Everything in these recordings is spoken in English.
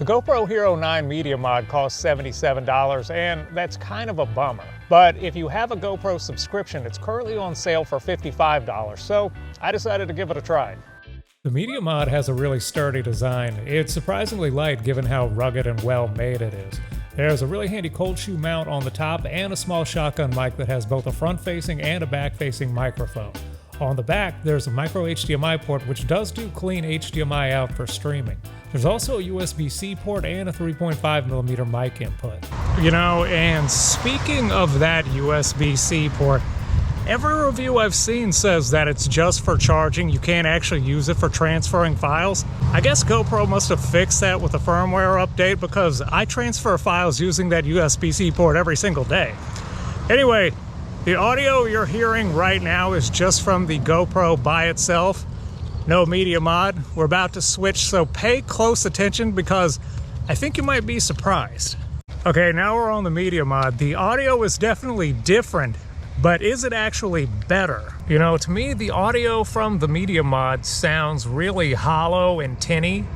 The GoPro Hero 9 Media Mod costs $77, and that's kind of a bummer. But if you have a GoPro subscription, it's currently on sale for $55, so I decided to give it a try. The Media Mod has a really sturdy design. It's surprisingly light given how rugged and well made it is. There's a really handy cold shoe mount on the top and a small shotgun mic that has both a front-facing and a back-facing microphone. On the back, there's a micro HDMI port which does do clean HDMI out for streaming. There's also a USB-C port and a 3.5mm mic input. You know, and speaking of that USB-C port, every review I've seen says that it's just for charging. You can't actually use it for transferring files. I guess GoPro must have fixed that with a firmware update because I transfer files using that USB-C port every single day. Anyway, the audio you're hearing right now is just from the GoPro by itself. No Media Mod. We're about to switch, so pay close attention because I think you might be surprised. Okay, now we're on the Media Mod. The audio is definitely different, but is it actually better? You know, to me, the audio from the Media Mod sounds really hollow and tinny.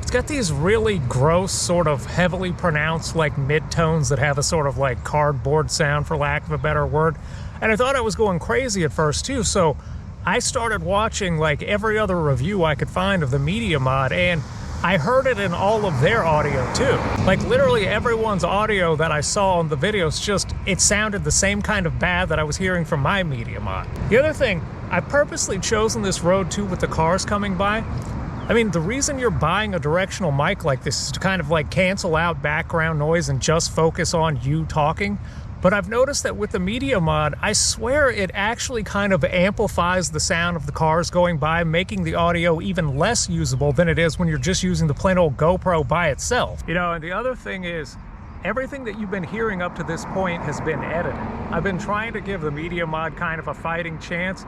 It's got these really gross, sort of heavily pronounced like midtones that have a sort of like cardboard sound, for lack of a better word. And I thought I was going crazy at first too, so I started watching like every other review I could find of the Media Mod, and I heard it in all of their audio too. Like literally everyone's audio that I saw on the videos, just it sounded the same kind of bad that I was hearing from my Media Mod. The other thing, I purposely chosen this road too with the cars coming by. I mean, the reason you're buying a directional mic like this is to kind of like cancel out background noise and just focus on you talking. But I've noticed that with the Media Mod, I swear it actually kind of amplifies the sound of the cars going by, making the audio even less usable than it is when you're just using the plain old GoPro by itself. You know, and the other thing is, everything that you've been hearing up to this point has been edited. I've been trying to give the Media Mod kind of a fighting chance.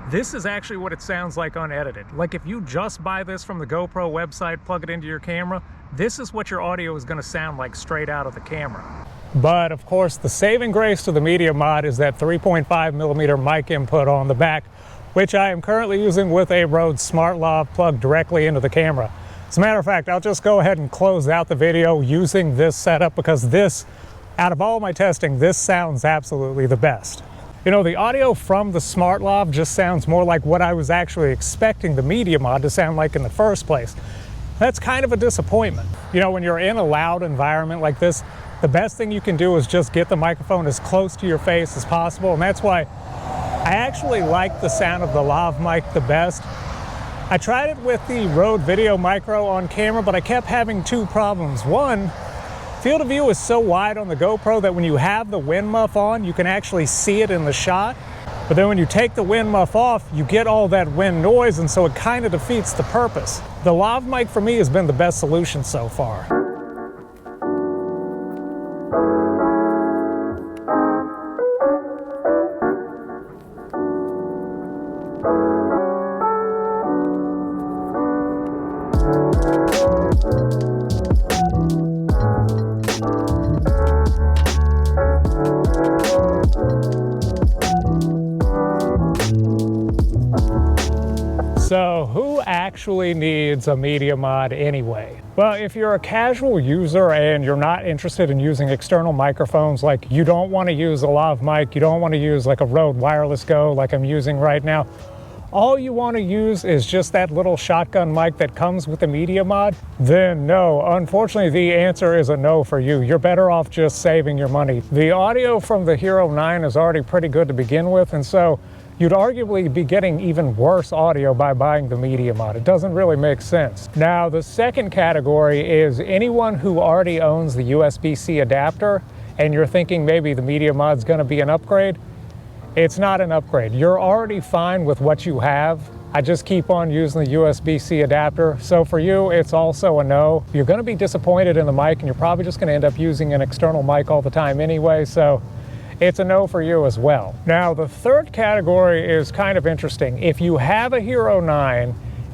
This is actually what it sounds like unedited. Like if you just buy this from the GoPro website, plug it into your camera, this is what your audio is going to sound like straight out of the camera. But of course, the saving grace to the Media Mod is that 3.5mm mic input on the back, which I am currently using with a Rode SmartLav plugged directly into the camera. As a matter of fact, I'll just go ahead and close out the video using this setup because this, out of all my testing, this sounds absolutely the best. You know, the audio from the SmartLav just sounds more like what I was actually expecting the Media Mod to sound like in the first place. That's kind of a disappointment. You know, when you're in a loud environment like this, the best thing you can do is just get the microphone as close to your face as possible, and that's why I actually like the sound of the lav mic the best. I tried it with the Rode Video Micro on camera, but I kept having two problems. One, field of view is so wide on the GoPro that when you have the wind muff on, you can actually see it in the shot. But then when you take the wind muff off, you get all that wind noise, and so it kind of defeats the purpose. The lav mic for me has been the best solution so far. So who actually needs a Media Mod anyway? Well, if you're a casual user and you're not interested in using external microphones, like you don't want to use a lav mic, you don't want to use like a Rode Wireless Go like I'm using right now, all you want to use is just that little shotgun mic that comes with the Media Mod, then no, unfortunately the answer is a no for you. You're better off just saving your money. The audio from the Hero 9 is already pretty good to begin with, and so you'd arguably be getting even worse audio by buying the Media Mod. It doesn't really make sense. Now, the second category is anyone who already owns the USB-C adapter and you're thinking maybe the Media Mod's gonna be an upgrade. It's not an upgrade. You're already fine with what you have. I just keep on using the USB-C adapter. So for you, it's also a no. You're gonna be disappointed in the mic and you're probably just gonna end up using an external mic all the time anyway, so it's a no for you as well. Now, the third category is kind of interesting. If you have a Hero 9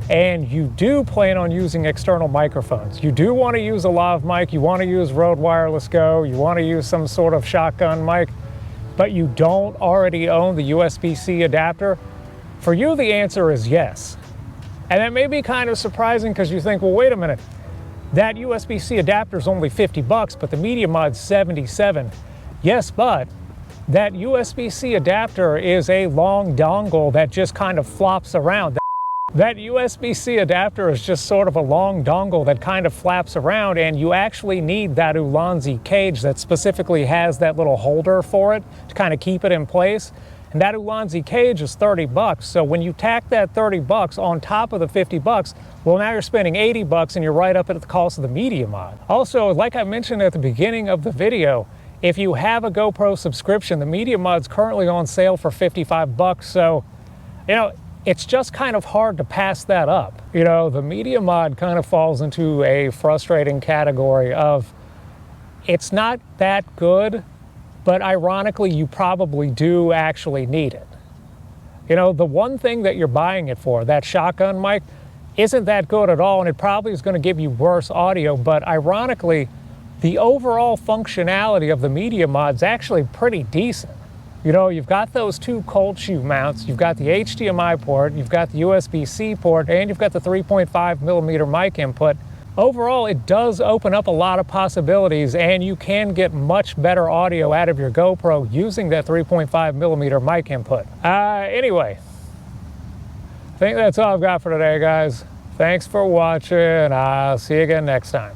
and you do plan on using external microphones, you do want to use a lav mic, you want to use Rode Wireless Go, you want to use some sort of shotgun mic, but you don't already own the USB-C adapter, for you the answer is yes. And that may be kind of surprising because you think, well, wait a minute, that USB-C adapter is only 50 bucks, but the Media Mod's 77. Yes, but that USB-C adapter is a long dongle that just kind of flops around. That USB-C adapter is just sort of a long dongle that kind of flaps around, and you actually need that Ulanzi cage that specifically has that little holder for it to kind of keep it in place. And that Ulanzi cage is 30 bucks. So when you tack that 30 bucks on top of the 50 bucks, well, now you're spending 80 bucks and you're right up at the cost of the Media Mod. Also, like I mentioned at the beginning of the video, if you have a GoPro subscription, the Media Mod's currently on sale for 55 bucks. So, you know, it's just kind of hard to pass that up. You know, the Media Mod kind of falls into a frustrating category of it's not that good, but ironically, you probably do actually need it. You know, the one thing that you're buying it for, that shotgun mic, isn't that good at all, and it probably is going to give you worse audio, but ironically, the overall functionality of the Media Mod's actually pretty decent. You know, you've got those two cold shoe mounts, you've got the HDMI port, you've got the USB-C port, and you've got the 3.5 millimeter mic input. Overall, it does open up a lot of possibilities, and you can get much better audio out of your GoPro using that 3.5 millimeter mic input. Anyway, I think that's all I've got for today, guys. Thanks for watching. I'll see you again next time.